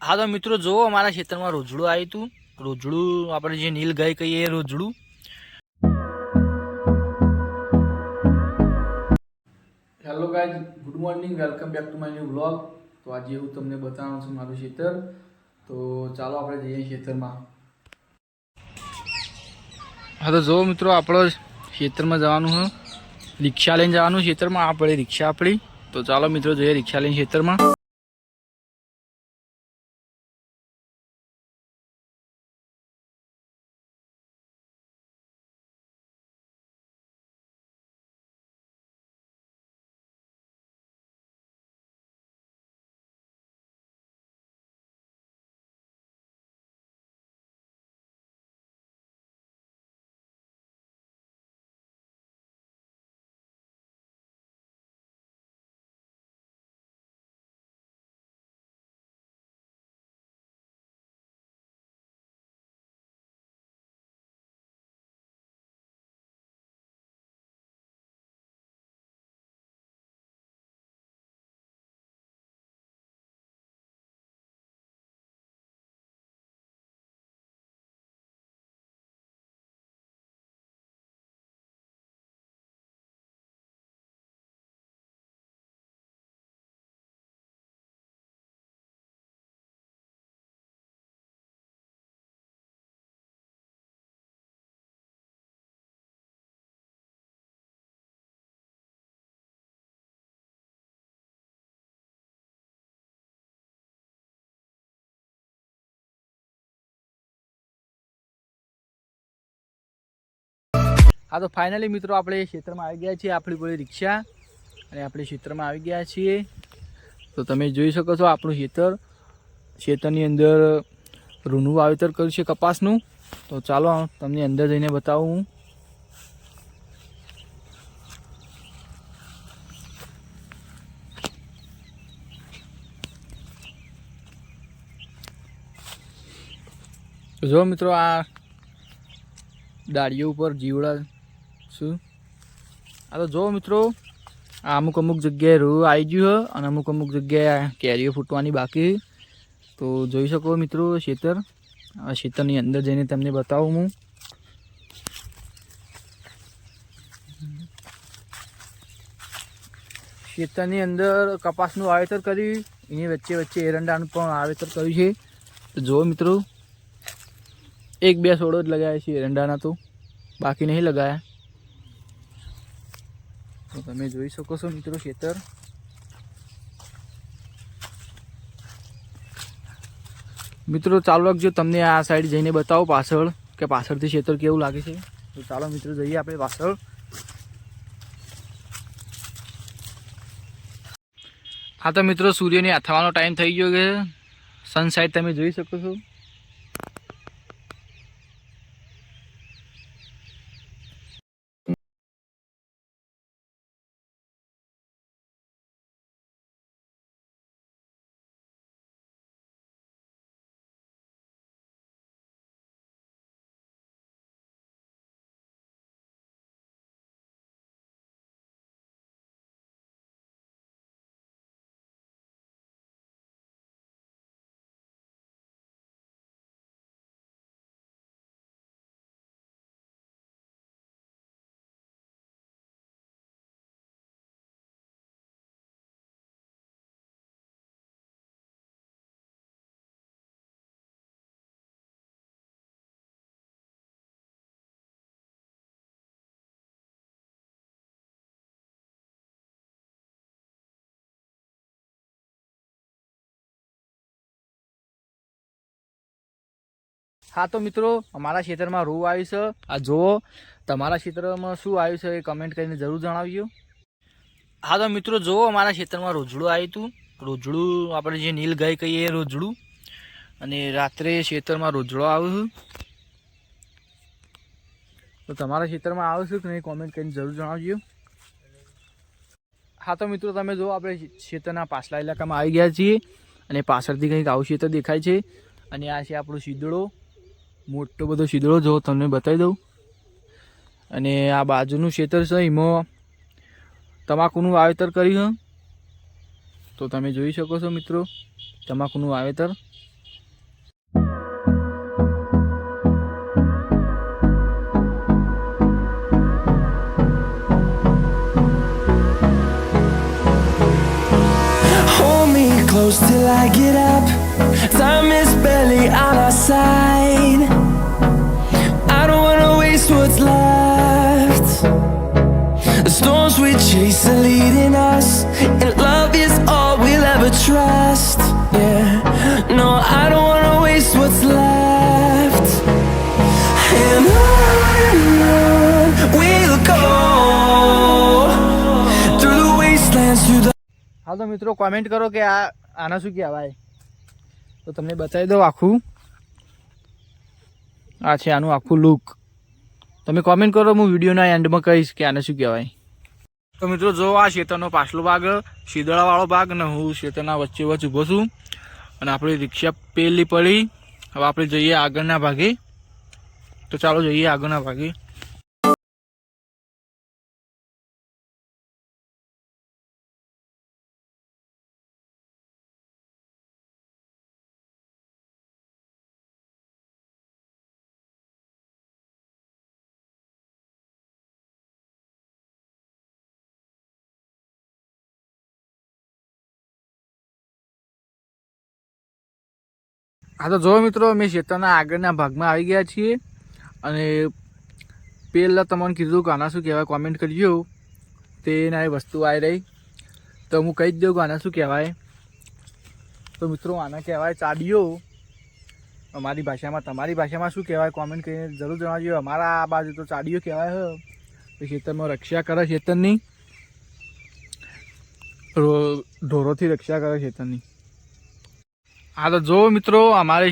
हाँ तो मित्रों जो अमरा क्षेत्र में रोजड़ू आयु तू रोजड़ू अपने जो नील गाय कही रोजड़ू। Hello guys, good morning, welcome back to my new vlog. तो आज हूँ तमने बतावुं छुं मारुं खेतर। तो चलो आपणे जईए खेतर में। हाँ तो जो मित्रों आपणे खेतर में जवानुं है, रिक्शा लईने जवानुं खेतर में। आ पड़ी रिक्शा अपनी। तो चलो मित्रों जईए रिक्शा लईने खेतर में। हाँ तो फाइनली मित्रों આપણે ક્ષેત્રમાં આવી ગયા છીએ। આપણી પેલી રિક્ષા અને આપણે ક્ષેત્રમાં આવી ગયા છીએ। તો તમે જોઈ શકો છો આપણું ખેતરની અંદર રૂનું વાવેતર કર્યું છે કપાસનું। તો ચાલો તમને અંદર જઈને બતાવું। તો જો મિત્રો આ ડાળીઓ ઉપર જીવડા શું આ તો જો મિત્રો આ અમુક જગ્યાએ રૂ આવી ગયું છે અને અમુક જગ્યાએ કેરીઓ ફૂટવાની બાકી। તો જોઈ શકો મિત્રો ખેતર। આ ખેતરની અંદર જઈને તમને બતાવું હું। ખેતરની અંદર કપાસનું વાવેતર કર્યું, એની વચ્ચે વચ્ચે એરંડાનું પણ વાવેતર કર્યું છે। તો જો મિત્રો एक બે છોડો જ લગાવ્યા છે એરંડાના, તો બાકી નહીં લગાયા। તો તમે જોઈ શકો છો મિત્રો ખેતર। મિત્રો ચાલો રાખજો, તમને આ સાઈડ જઈને બતાવો પાછળ કે પાછળથી ખેતર કેવું લાગે છે। તો ચાલો મિત્રો જઈએ આપણે પાછળ। હા તો મિત્રો સૂર્યને થવાનો ટાઈમ થઈ ગયો છે। સનસાઇડ તમે જોઈ શકો છો। हाँ तो मित्रों अमरा क्षेत्र में रूं आव्युं छे। आ जुओ तमारा क्षेत्र में शुं आव्युं छे कमेंट करीने जरूर जणावजो। हाँ तो मित्रों जुओ अमरा क्षेत्र में रोजड़ू आव्युं हतुं। रोजड़ू आपणे जे नील गाय कहीए रोजड़ू, अने रात्रे क्षेत्र में रोजड़ो आव्यो। तो तमारा क्षेत्र में आव्यो छे कि नहीं कमेंट करीने जरूर जणावजो। हाँ तो मित्रों तमे जो आपणे क्षेत्रना पाछला इलाकामां आई गया छीए अने पाछळथी कंईक आवुं क्षेत्र देखाय छे। अने आ छे आपणो शीदड़ो, मोटो बधो शीदड़ो जो तमने बतावी दऊं। अने आ बाजुनुं क्षेत्र छे, एमां तमाकुनुं वावेतर कर्युं। तो तमे जोई शको छो मित्रों तमाकुनुं वावेतर। I get up, time is barely on our side. I don't wanna waste what's left. The storms we chase are leading us, and love is all we'll ever trust. Yeah, no, I don't wanna waste what's left. And on we'll go through the wastelands, through the. હા તો મિત્રો comment કરો કે આના શું કહેવાય, તો તમને બતાવી દઉં આખું. આ છે આનું આખું લુક. તમે કોમેન્ટ કરો, હું વિડીયોના એન્ડમાં કહીશ કે આને શું કહેવાય. તો મિત્રો જો આ ખેતરનો પાછલો ભાગ, શીદળાવાળો ભાગ, ને હું ખેતરના વચ્ચે વચ્ચે ઊભો છું, અને આપણી રિક્ષા પેલી પડી. હવે આપણે જઈએ આગળના ભાગે. તો ચાલો જઈએ આગળના ભાગે. હા તો જો મિત્રો, અમે ખેતરના આગળના ભાગમાં આવી ગયા છીએ, અને પહેલાં તમને કીધું કે આના શું કહેવાય કોમેન્ટ કરજો. તેના એ વસ્તુ આવી રહી, તો હું કહી જ દઉં કે આના શું કહેવાય. તો મિત્રો આના કહેવાય ચાડીઓ. અમારી ભાષામાં, તમારી ભાષામાં શું કહેવાય કોમેન્ટ કરીને જરૂર જણાવજો. અમારા આ બાજુ તો ચાડીઓ કહેવાય છે. તો ખેતરમાં રક્ષા કરે ખેતરની, ઢોરોથી રક્ષા કરે ખેતરની. હા તો જો મિત્રો, અમારે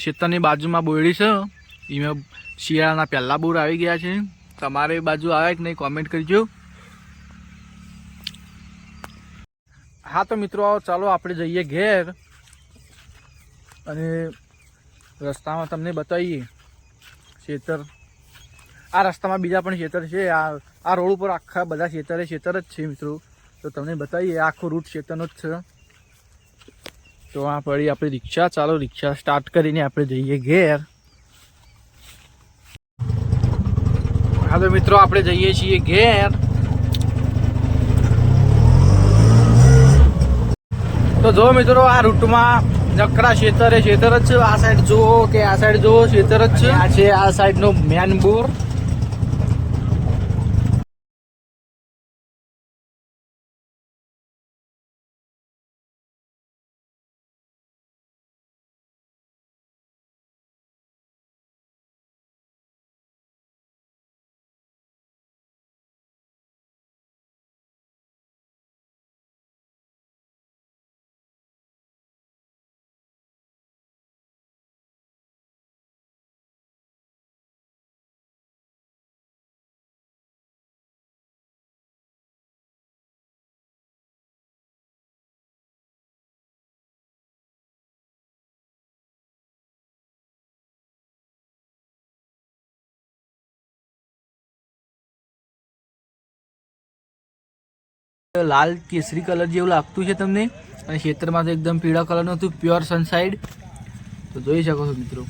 ખેતરની બાજુમાં બોયડી છે, એમાં શિયાળાના પહેલાં બોર આવી ગયા છે. તમારે બાજુ આવે કે નહીં કોમેન્ટ કરજો. હા તો મિત્રો ચાલો આપણે જઈએ ઘેર, અને રસ્તામાં તમને બતાવીએ ખેતર. આ રસ્તામાં બીજા પણ ખેતર છે. આ રોડ ઉપર આખા બધા ખેતર જ છે મિત્રો. તો તમને બતાવીએ, આખો રૂટ ખેતરનો જ છે. તો આ પડી આપણી રિક્ષા. ચાલો રિક્ષા સ્ટાર્ટ કરીને આપણે જઈએ ઘેર. હા તો મિત્રો આપણે જઈએ છીએ ઘેર. તો જો મિત્રો, આ રૂટમાં નકરા ખેતર જ છે. આ સાઈડ જુઓ કે આ સાઈડ જુઓ, ખેતર જ છે. આ છે આ સાઈડનો મેન બોર. લાલ કેસરી કલર જેવું લાગતું છે તમને, અને ખેતરમાં તો એકદમ પીળા કલરનું હતું, પ્યોર સનસાઇડ. તો જોઈ શકો છો મિત્રો.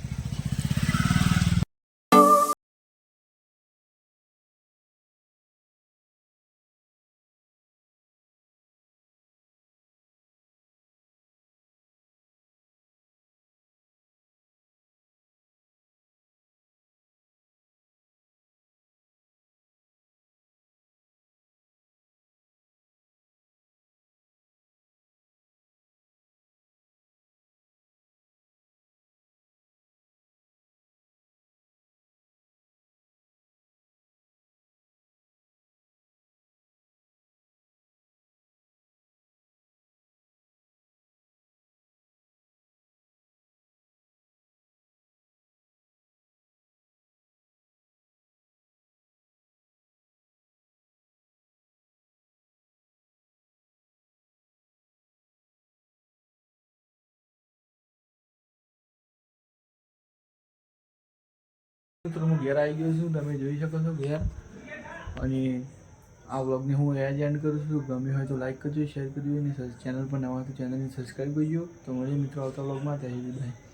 મિત્રો હું ઘેર આવી ગયો છું, તમે જોઈ શકો છો ઘેર. અને આ વ્લોગને હું એન્ડ કરું છું. ગમ્યું હોય તો લાઈક કરજો, શેર કરજો, અને ચેનલ પર નવા હોય તો ચેનલને સબસ્ક્રાઈબ કરજો. તો મળીએ મિત્રો આવતા વ્લોગમાં. ત્યાં સુધી બાય.